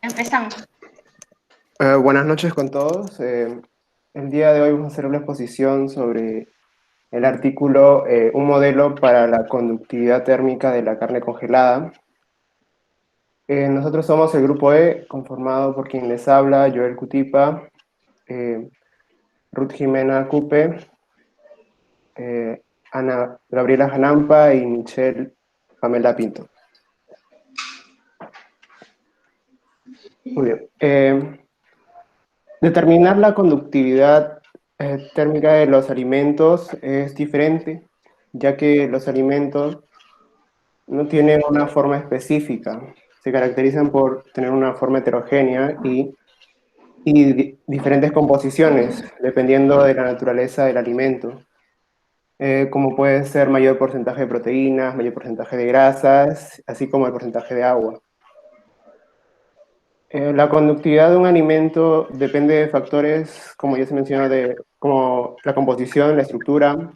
Empezamos. Buenas noches con todos. El día de hoy vamos a hacer una exposición sobre el artículo Un modelo para la conductividad térmica de la carne congelada. Nosotros somos el grupo E, conformado por quien les habla, Joel Cutipa, Ruth Jimena Cupe, Ana Gabriela Janampa y Michelle Pamela Pinto. Muy bien. Determinar la conductividad térmica de los alimentos es diferente, ya que los alimentos no tienen una forma específica, se caracterizan por tener una forma heterogénea y diferentes composiciones, dependiendo de la naturaleza del alimento, como puede ser mayor porcentaje de proteínas, mayor porcentaje de grasas, así como el porcentaje de agua. La conductividad de un alimento depende de factores, como ya se mencionó, como la composición, la estructura,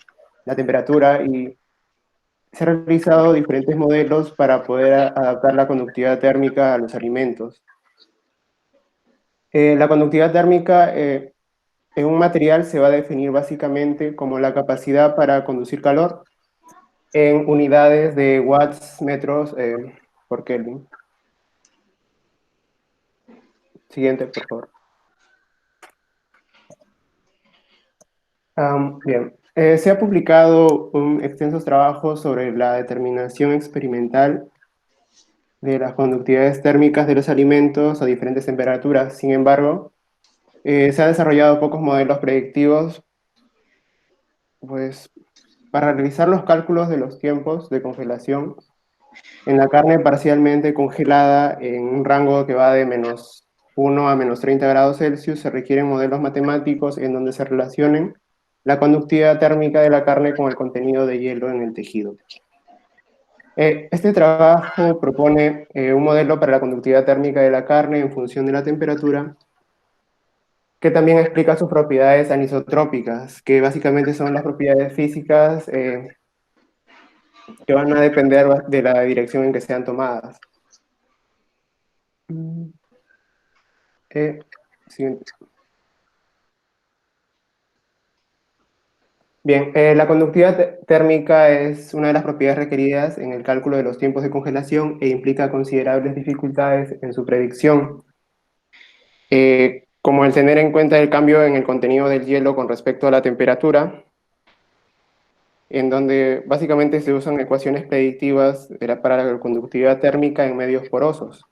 la temperatura, y se han realizado diferentes modelos para poder adaptar la conductividad térmica a los alimentos. La conductividad térmica en un material se va a definir básicamente como la capacidad para conducir calor en unidades de watts metros por Kelvin. Siguiente, por favor. Bien, se ha publicado extensos trabajos sobre la determinación experimental de las conductividades térmicas de los alimentos a diferentes temperaturas. Sin embargo, se han desarrollado pocos modelos predictivos, pues, para realizar los cálculos de los tiempos de congelación en la carne parcialmente congelada en un rango que va de -1 a -30 grados Celsius. Se requieren modelos matemáticos en donde se relacionen la conductividad térmica de la carne con el contenido de hielo en el tejido. Este trabajo propone un modelo para la conductividad térmica de la carne en función de la temperatura, que también explica sus propiedades anisotrópicas, que básicamente son las propiedades físicas que van a depender de la dirección en que sean tomadas. Siguiente. Bien, la conductividad térmica es una de las propiedades requeridas en el cálculo de los tiempos de congelación e implica considerables dificultades en su predicción, como el tener en cuenta el cambio en el contenido del hielo con respecto a la temperatura, en donde básicamente se usan ecuaciones predictivas para la conductividad térmica en medios porosos.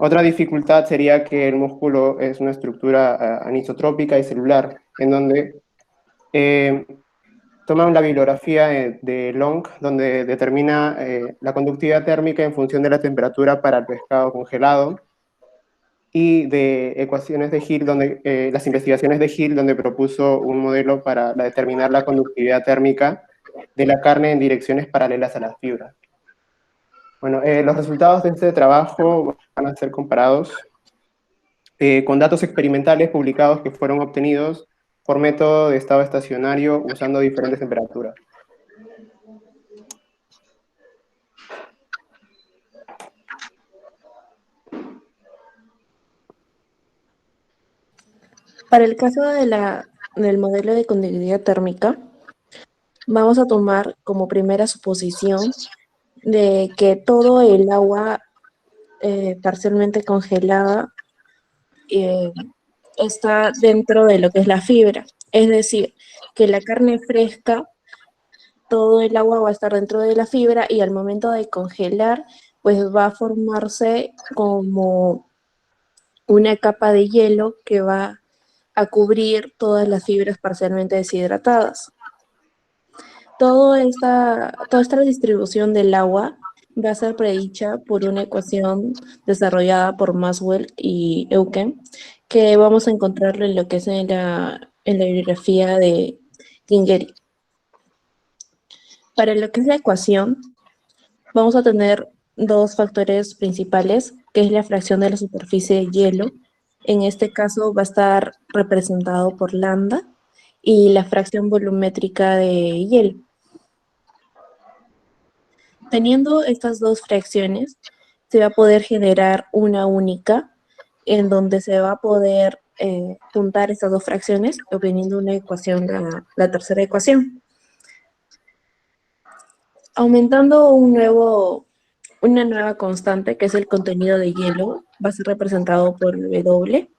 Otra dificultad sería que el músculo es una estructura anisotrópica y celular, en donde toman la bibliografía de Long, donde determina la conductividad térmica en función de la temperatura para el pescado congelado, y de ecuaciones de Hill, las investigaciones de Hill, donde propuso un modelo para determinar la conductividad térmica de la carne en direcciones paralelas a las fibras. Bueno, los resultados de este trabajo van a ser comparados con datos experimentales publicados que fueron obtenidos por método de estado estacionario usando diferentes temperaturas. Para el caso del modelo de conductividad térmica, vamos a tomar como primera suposición de que todo el agua parcialmente congelada está dentro de lo que es la fibra. Es decir, que la carne fresca, todo el agua va a estar dentro de la fibra y al momento de congelar, pues va a formarse como una capa de hielo que va a cubrir todas las fibras parcialmente deshidratadas. Toda esta distribución del agua va a ser predicha por una ecuación desarrollada por Maxwell y Eucken, que vamos a encontrarlo en lo que es en la bibliografía de Tingeri. Para lo que es la ecuación, vamos a tener dos factores principales, que es la fracción de la superficie de hielo. En este caso va a estar representado por lambda, y la fracción volumétrica de hielo. Teniendo estas dos fracciones, se va a poder generar una única, en donde se va a poder juntar estas dos fracciones, obteniendo una ecuación, la tercera ecuación. Aumentando una nueva constante, que es el contenido de hielo, va a ser representado por W,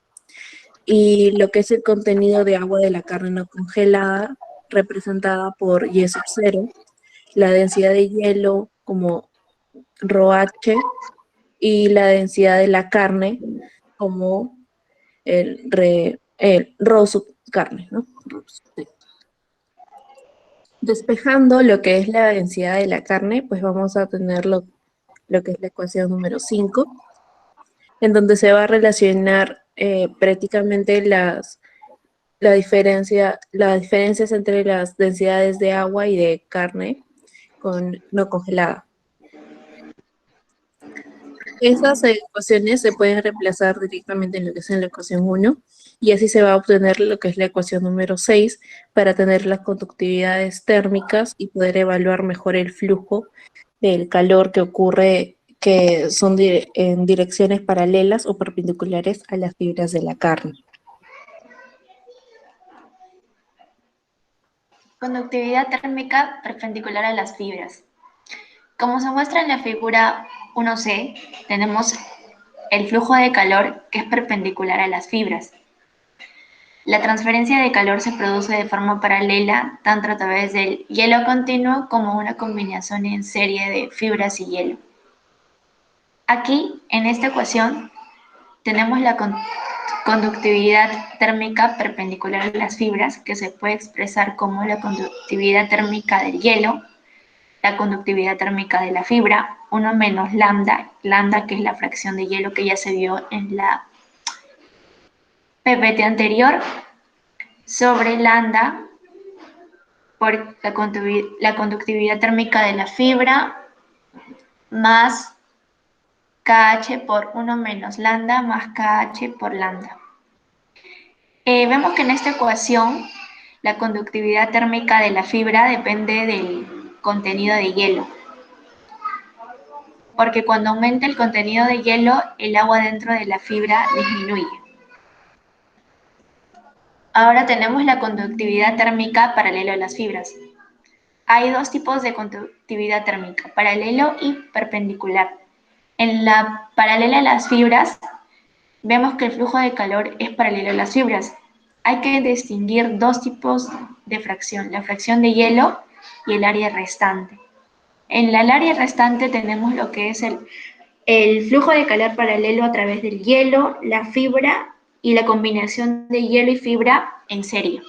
y lo que es el contenido de agua de la carne no congelada, representada por Y sub 0, la densidad de hielo como ρh, y la densidad de la carne como el rho sub carne, ¿no? Sí. Despejando lo que es la densidad de la carne, pues vamos a tener lo que es la ecuación número 5, en donde se va a relacionar prácticamente las diferencias entre las densidades de agua y de carne no congelada. Esas ecuaciones se pueden reemplazar directamente en lo que es en la ecuación 1, y así se va a obtener lo que es la ecuación número 6 para tener las conductividades térmicas y poder evaluar mejor el flujo del calor que ocurre, que son en direcciones paralelas o perpendiculares a las fibras de la carne. Conductividad térmica perpendicular a las fibras. Como se muestra en la figura 1C, tenemos el flujo de calor que es perpendicular a las fibras. La transferencia de calor se produce de forma paralela tanto a través del hielo continuo como una combinación en serie de fibras y hielo. Aquí, en esta ecuación, tenemos la conductividad térmica perpendicular a las fibras, que se puede expresar como la conductividad térmica del hielo, la conductividad térmica de la fibra, 1 menos lambda, lambda que es la fracción de hielo que ya se vio en la PPT anterior, sobre lambda por la conductividad térmica de la fibra, más KH por 1 menos lambda más KH por lambda. Vemos que en esta ecuación la conductividad térmica de la fibra depende del contenido de hielo, porque cuando aumenta el contenido de hielo, el agua dentro de la fibra disminuye. Ahora tenemos la conductividad térmica paralelo a las fibras. Hay dos tipos de conductividad térmica, paralelo y perpendicular. En la paralela a las fibras, vemos que el flujo de calor es paralelo a las fibras. Hay que distinguir dos tipos de fracción, la fracción de hielo y el área restante. En el área restante tenemos lo que es el flujo de calor paralelo a través del hielo, la fibra y la combinación de hielo y fibra en serie.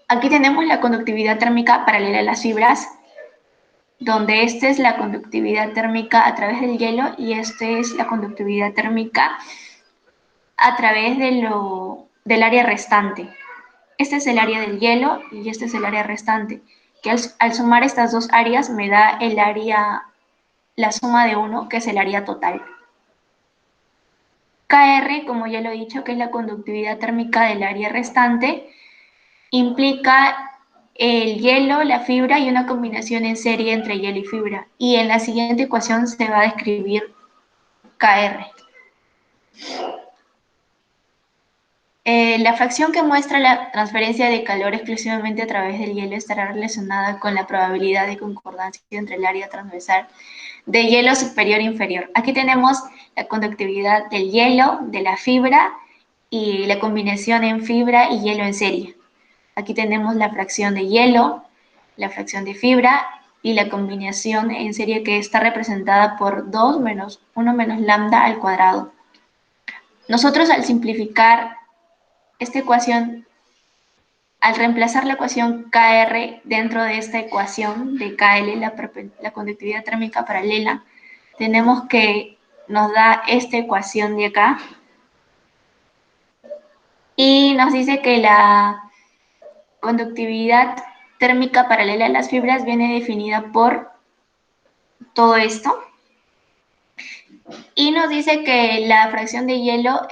Aquí tenemos la conductividad térmica paralela a las fibras, donde esta es la conductividad térmica a través del hielo y esta es la conductividad térmica a través del área restante. Este es el área del hielo y este es el área restante, que al sumar estas dos áreas me da el área, la suma de 1, que es el área total. Kr, como ya lo he dicho, que es la conductividad térmica del área restante, implica el hielo, la fibra y una combinación en serie entre hielo y fibra. Y en la siguiente ecuación se va a describir Kr. La fracción que muestra la transferencia de calor exclusivamente a través del hielo estará relacionada con la probabilidad de concordancia entre el área transversal de hielo superior e inferior. Aquí tenemos la conductividad del hielo, de la fibra y la combinación en fibra y hielo en serie. Aquí tenemos la fracción de hielo, la fracción de fibra y la combinación en serie, que está representada por 2 menos 1 menos lambda al cuadrado. Nosotros, al simplificar esta ecuación, al reemplazar la ecuación Kr dentro de esta ecuación de Kl, la conductividad térmica paralela, tenemos que nos da esta ecuación de acá y nos dice que la conductividad térmica paralela a las fibras viene definida por todo esto, y nos dice que la fracción de hielo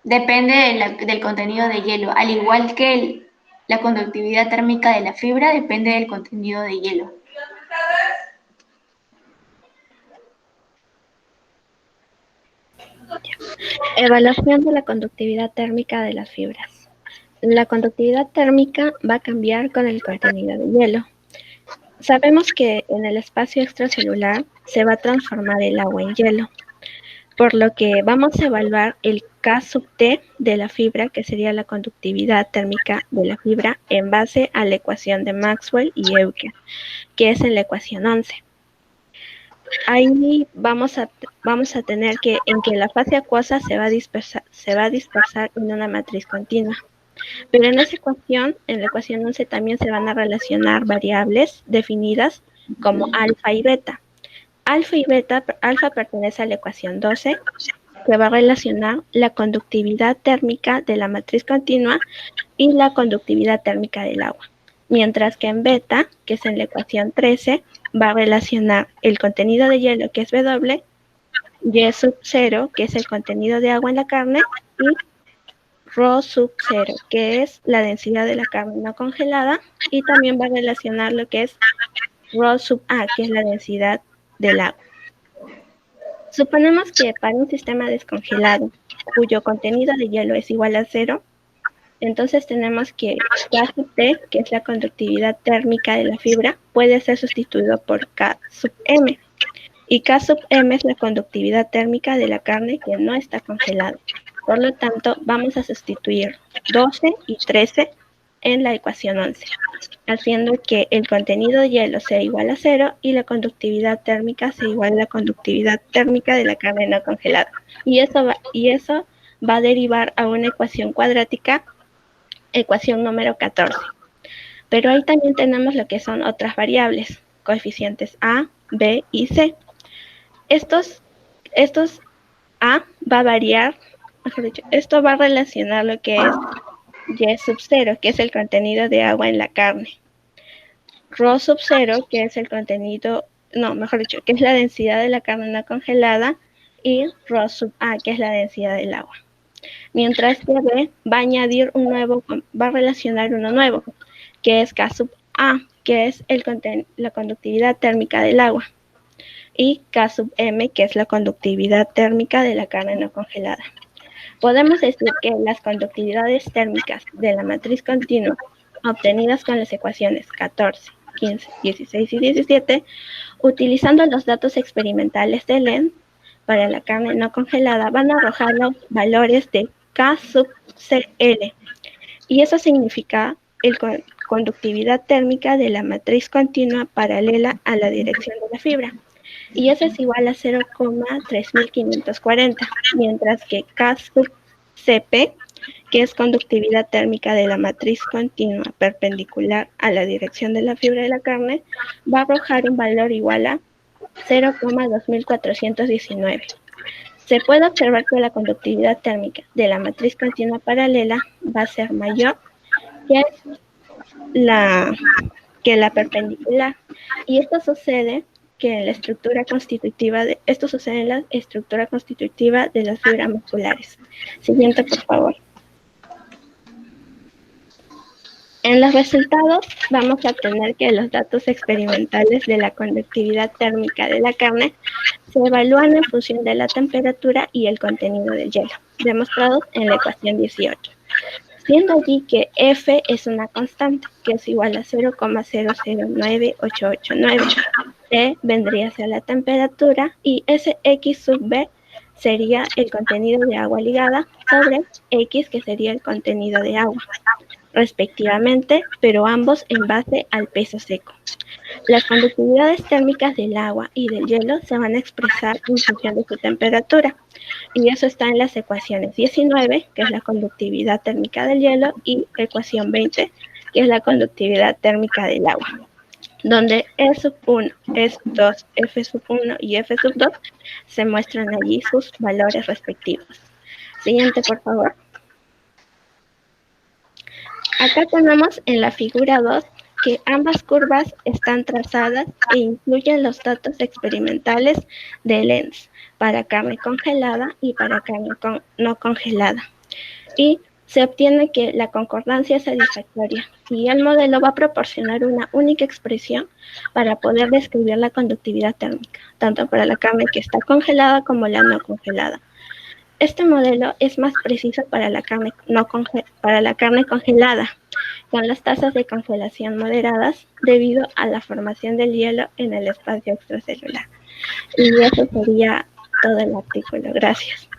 depende del contenido de hielo, al igual que la conductividad térmica de la fibra depende del contenido de hielo. Evaluación de la conductividad térmica de las fibras. La conductividad térmica va a cambiar con el contenido de hielo. Sabemos que en el espacio extracelular se va a transformar el agua en hielo, por lo que vamos a evaluar el K sub T de la fibra, que sería la conductividad térmica de la fibra, en base a la ecuación de Maxwell y Euler, que es en la ecuación 11. Ahí vamos a tener que la fase acuosa se va a dispersar en una matriz continua. Pero en esa ecuación, en la ecuación 11, también se van a relacionar variables definidas como alfa y beta. Alfa pertenece a la ecuación 12, que va a relacionar la conductividad térmica de la matriz continua y la conductividad térmica del agua. Mientras que en beta, que es en la ecuación 13, va a relacionar el contenido de hielo, que es W, Y sub 0, que es el contenido de agua en la carne, y Rho sub 0, que es la densidad de la carne no congelada, y también va a relacionar lo que es Rho sub A, que es la densidad del agua. Suponemos que para un sistema descongelado, cuyo contenido de hielo es igual a 0, entonces tenemos que K sub T, que es la conductividad térmica de la fibra, puede ser sustituido por K sub M. Y K sub M es la conductividad térmica de la carne que no está congelada. Por lo tanto, vamos a sustituir 12 y 13 en la ecuación 11, haciendo que el contenido de hielo sea igual a 0 y la conductividad térmica sea igual a la conductividad térmica de la carne no congelada. Y eso va a derivar a una ecuación cuadrática, ecuación número 14. Pero ahí también tenemos lo que son otras variables, coeficientes A, B y C. Estos A va a variar, mejor dicho, esto va a relacionar lo que es Y sub 0, que es el contenido de agua en la carne. Rho sub 0, que es el contenido, no, mejor dicho, que es la densidad de la carne no congelada, y Rho sub A, que es la densidad del agua. Mientras que B va a añadir va a relacionar uno nuevo, que es K sub A, que es la conductividad térmica del agua, y K sub M, que es la conductividad térmica de la carne no congelada. Podemos decir que las conductividades térmicas de la matriz continua obtenidas con las ecuaciones 14, 15, 16 y 17, utilizando los datos experimentales de Lenz para la carne no congelada, van a arrojar los valores de K sub CL, y eso significa la conductividad térmica de la matriz continua paralela a la dirección de la fibra. Y eso es igual a 0,3540, mientras que K sub CP, que es conductividad térmica de la matriz continua perpendicular a la dirección de la fibra de la carne, va a arrojar un valor igual a 0,2419. Se puede observar que la conductividad térmica de la matriz continua paralela va a ser mayor que la perpendicular, y esto sucede en la estructura constitutiva de las fibras musculares. Siguiente, por favor. En los resultados vamos a obtener que los datos experimentales de la conductividad térmica de la carne se evalúan en función de la temperatura y el contenido del hielo, demostrados en la ecuación 18. Siendo allí que F es una constante, que es igual a 0,009889. T vendría a ser la temperatura, y ese X sub B sería el contenido de agua ligada sobre X, que sería el contenido de agua, respectivamente, pero ambos en base al peso seco. Las conductividades térmicas del agua y del hielo se van a expresar en función de su temperatura, y eso está en las ecuaciones 19, que es la conductividad térmica del hielo, y ecuación 20, que es la conductividad térmica del agua, donde E sub 1, E sub 2, F sub 1 y F sub 2 se muestran allí sus valores respectivos. Siguiente, por favor. Acá tenemos en la figura 2 que ambas curvas están trazadas e incluyen los datos experimentales de Lenz para carne congelada y para carne no congelada. Y se obtiene que la concordancia es satisfactoria, y el modelo va a proporcionar una única expresión para poder describir la conductividad térmica, tanto para la carne que está congelada como la no congelada. Este modelo es más preciso para la carne, para la carne congelada, con las tasas de congelación moderadas debido a la formación del hielo en el espacio extracelular. Y eso sería todo el artículo. Gracias.